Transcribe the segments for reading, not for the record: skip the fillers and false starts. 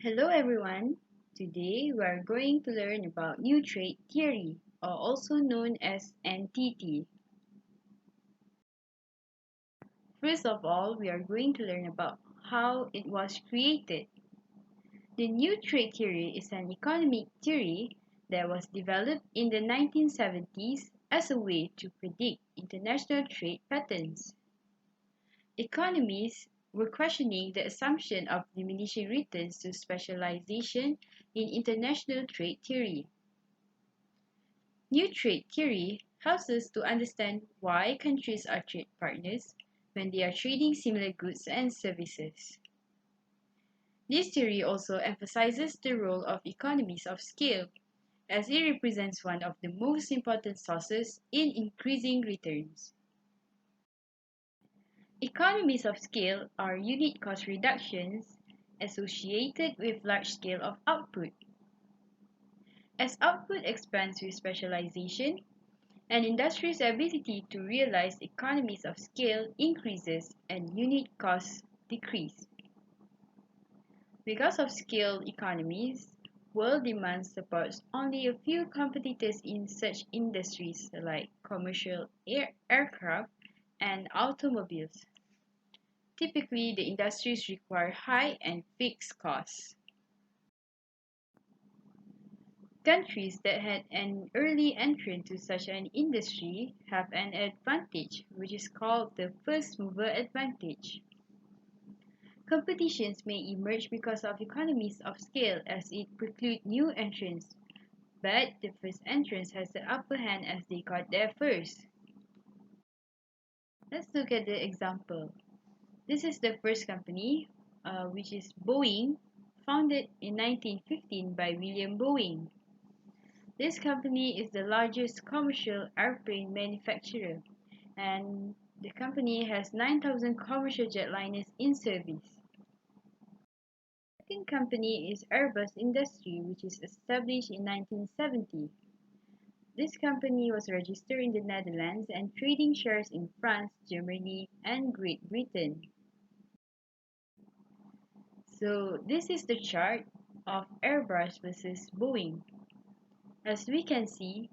Hello everyone. Today we are going to learn about new trade theory, or also known as NTT. First of all, we are going to learn about how it was created. The new trade theory is an economic theory that was developed in the 1970s as a way to predict international trade patterns. Economists were questioning the assumption of diminishing returns to specialization in international trade theory. New trade theory helps us to understand why countries are trade partners when they are trading similar goods and services. This theory also emphasizes the role of economies of scale, as it represents one of the most important sources in increasing returns. Economies of scale are unit cost reductions associated with large scale of output. As output expands with specialization, an industry's ability to realize economies of scale increases and unit costs decrease. Because of scale economies, world demand supports only a few competitors in such industries like commercial aircraft and automobiles. Typically, the industries require high and fixed costs. Countries that had an early entrant to such an industry have an advantage, which is called the first mover advantage. Competitions may emerge because of economies of scale as it preclude new entrants, but the first entrant has the upper hand as they got there first. Let's look at the example. This is the first company, which is Boeing, founded in 1915 by William Boeing. This company is the largest commercial airplane manufacturer, and the company has 9,000 commercial jetliners in service. The second company is Airbus Industrie, which is established in 1970. This company was registered in the Netherlands and trading shares in France, Germany, and Great Britain. So this is the chart of Airbus versus Boeing. As we can see,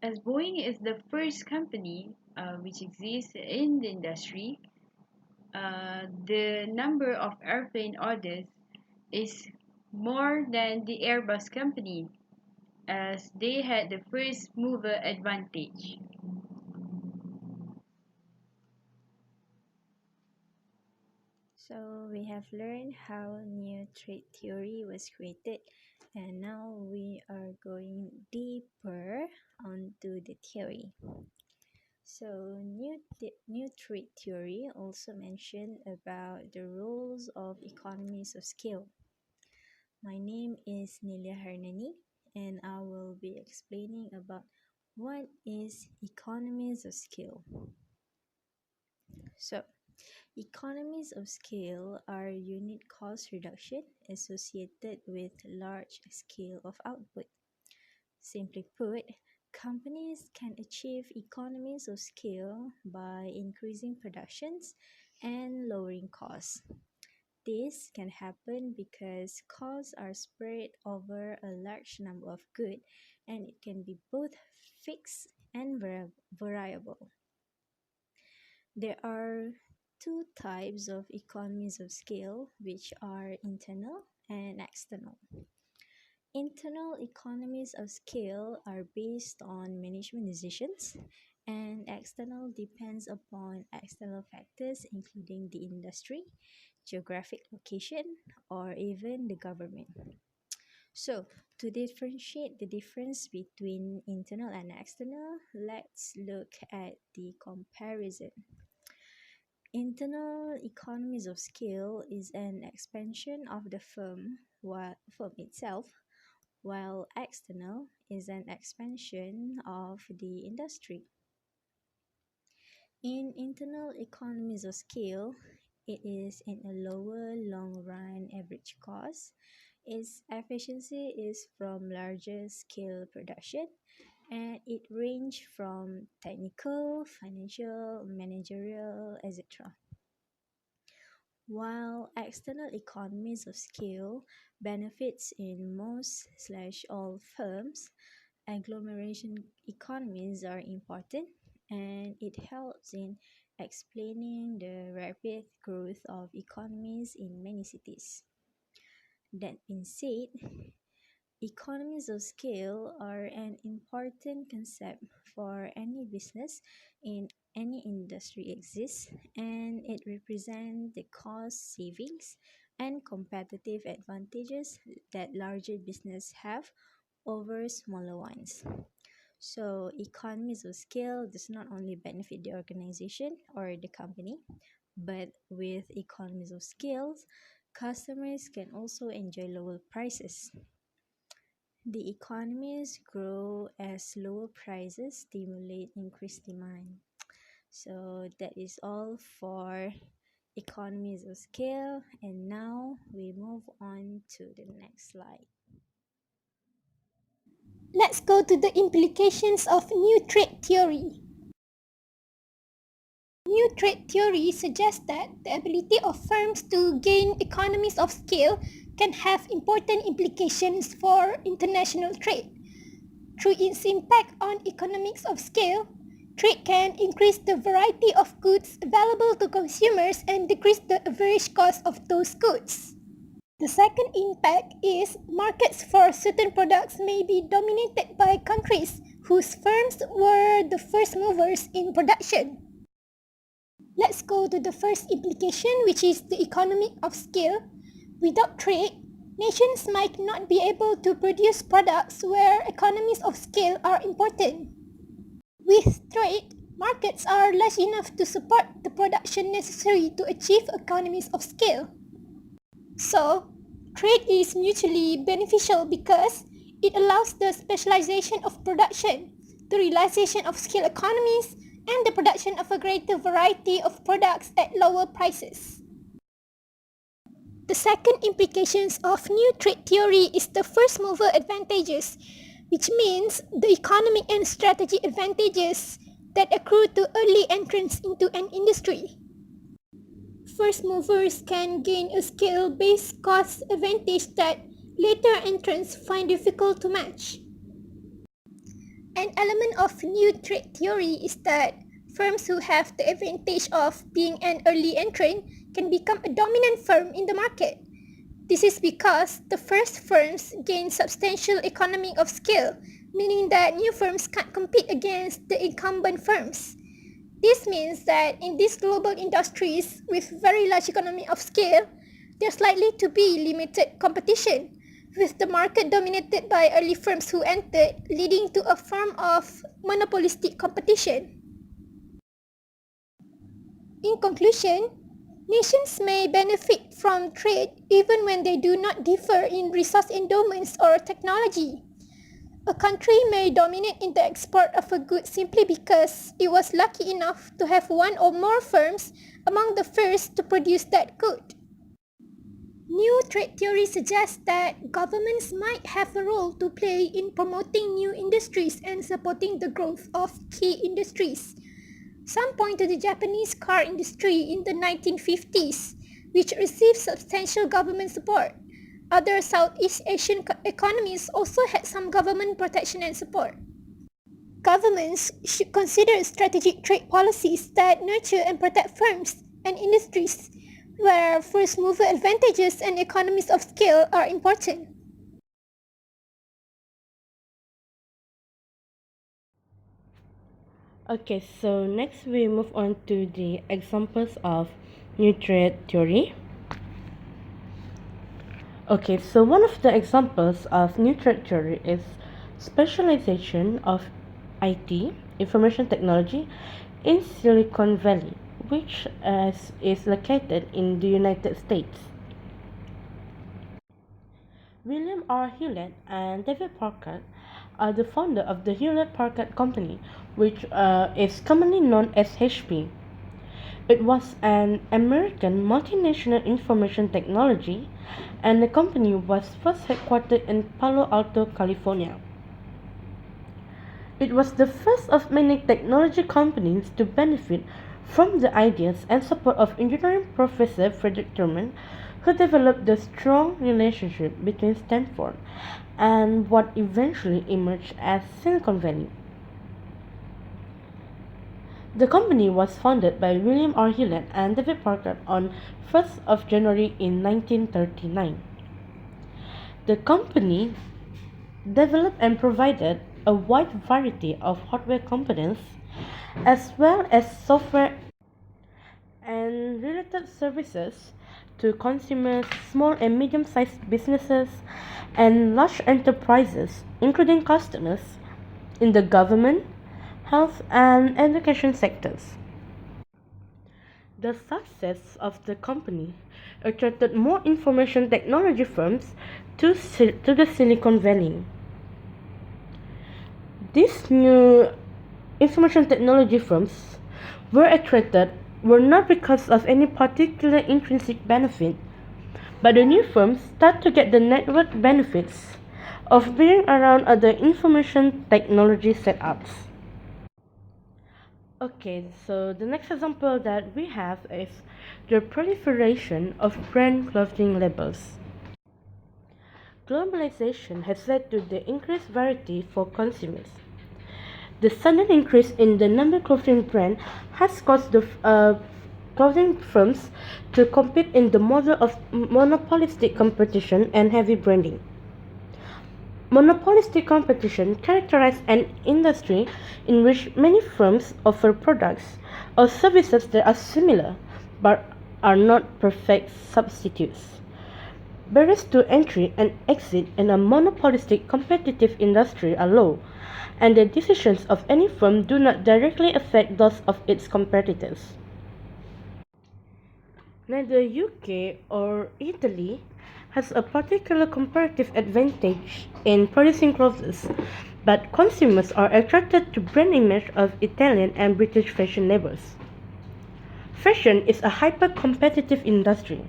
as Boeing is the first company which exists in the industry, the number of airplane orders is more than the Airbus company, as they had the first mover advantage. So we have learned how new trade theory was created, and now we are going deeper onto the theory. So new trade theory also mentioned about the rules of economies of scale. My name is Nilia Hernani, and I will be explaining about what is economies of scale. So economies of scale are unit cost reduction associated with large scale of output. Simply put, companies can achieve economies of scale by increasing productions and lowering costs. This can happen because costs are spread over a large number of goods, and it can be both fixed and variable. There are two types of economies of scale, which are internal and external. Internal economies of scale are based on management decisions, and external depends upon external factors including the industry, geographic location, or even the government. So, to differentiate the difference between internal and external, let's look at the comparison. Internal economies of scale is an expansion of the firm itself, while external is an expansion of the industry. In internal economies of scale, it is in a lower long run average cost. Its efficiency is from larger scale production, and it range from technical, financial, managerial, etc. While external economies of scale benefits in most/all firms, agglomeration economies are important, and it helps in explaining the rapid growth of economies in many cities. That being said, economies of scale are an important concept for any business in any industry exists, and it represents the cost savings and competitive advantages that larger business have over smaller ones. So economies of scale does not only benefit the organization or the company, but with economies of scale, customers can also enjoy lower prices. The economies grow as lower prices stimulate increased demand. So that is all for economies of scale, and now we move on to the next slide. Let's go to the implications of new trade theory. New trade theory suggests that the ability of firms to gain economies of scale can have important implications for international trade. Through its impact on economies of scale, trade can increase the variety of goods available to consumers and decrease the average cost of those goods. The second impact is markets for certain products may be dominated by countries whose firms were the first movers in production. Let's go to the first implication, which is the economy of scale. Without trade, nations might not be able to produce products where economies of scale are important. With trade, markets are large enough to support the production necessary to achieve economies of scale. So, trade is mutually beneficial because it allows the specialization of production, the realization of scale economies, and the production of a greater variety of products at lower prices. The second implications of new trade theory is the first mover advantages, which means the economic and strategic advantages that accrue to early entrants into an industry. First movers can gain a scale-based cost advantage that later entrants find difficult to match. An element of new trade theory is that firms who have the advantage of being an early entrant can become a dominant firm in the market. This is because the first firms gain substantial economy of scale, meaning that new firms can't compete against the incumbent firms. This means that in these global industries with very large economy of scale, there's likely to be limited competition, with the market dominated by early firms who entered, leading to a form of monopolistic competition. In conclusion, nations may benefit from trade even when they do not differ in resource endowments or technology. A country may dominate in the export of a good simply because it was lucky enough to have one or more firms among the first to produce that good. New trade theory suggests that governments might have a role to play in promoting new industries and supporting the growth of key industries. Some point to the Japanese car industry in the 1950s, which received substantial government support. Other Southeast Asian economies also had some government protection and support. Governments should consider strategic trade policies that nurture and protect firms and industries where first mover advantages and economies of scale are important. Okay, so next we move on to the examples of new trade theory. Okay, so one of the examples of new trade theory is specialization of IT, information technology, in Silicon Valley, which is located in the United States. William R. Hewlett and David Packard are the founder of the Hewlett-Packard Company, which is commonly known as HP. It was an American multinational information technology, and the company was first headquartered in Palo Alto, California. It was the first of many technology companies to benefit from the ideas and support of engineering professor Frederick Terman, who developed the strong relationship between Stanford and what eventually emerged as Silicon Valley. The company was founded by William R. Hewlett and David Parker on 1st of January in 1939. The company developed and provided a wide variety of hardware components as well as software and related services to consumers, small and medium-sized businesses, and large enterprises, including customers in the government, health, and education sectors. The success of the company attracted more information technology firms to the Silicon Valley. These new information technology firms were not because of any particular intrinsic benefit, but the new firms start to get the network benefits of being around other information technology setups. Okay, so the next example that we have is the proliferation of brand clothing labels. Globalization has led to the increased variety for consumers. The sudden increase in the number of clothing brands has caused the clothing firms to compete in the model of monopolistic competition and heavy branding. Monopolistic competition characterizes an industry in which many firms offer products or services that are similar but are not perfect substitutes. Barriers to entry and exit in a monopolistic competitive industry are low, and the decisions of any firm do not directly affect those of its competitors. Neither UK or Italy has a particular comparative advantage in producing clothes, but consumers are attracted to brand image of Italian and British fashion labels. Fashion is a hyper-competitive industry,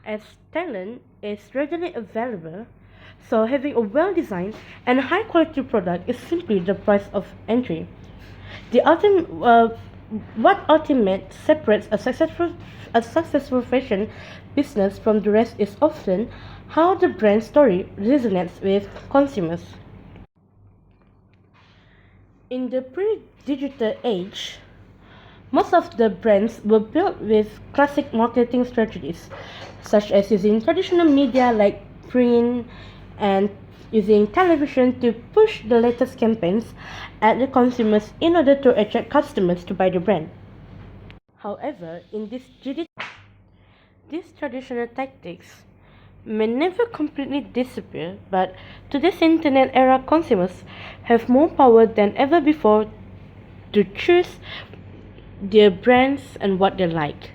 as talent is readily available, so having a well-designed and high-quality product is simply the price of entry. What ultimately separates a successful fashion business from the rest is often how the brand story resonates with consumers. In the pre-digital age, most of the brands were built with classic marketing strategies, such as using traditional media like print and using television to push the latest campaigns at the consumers in order to attract customers to buy the brand. However, these traditional tactics may never completely disappear, but today's internet era consumers have more power than ever before to choose their brands and what they like.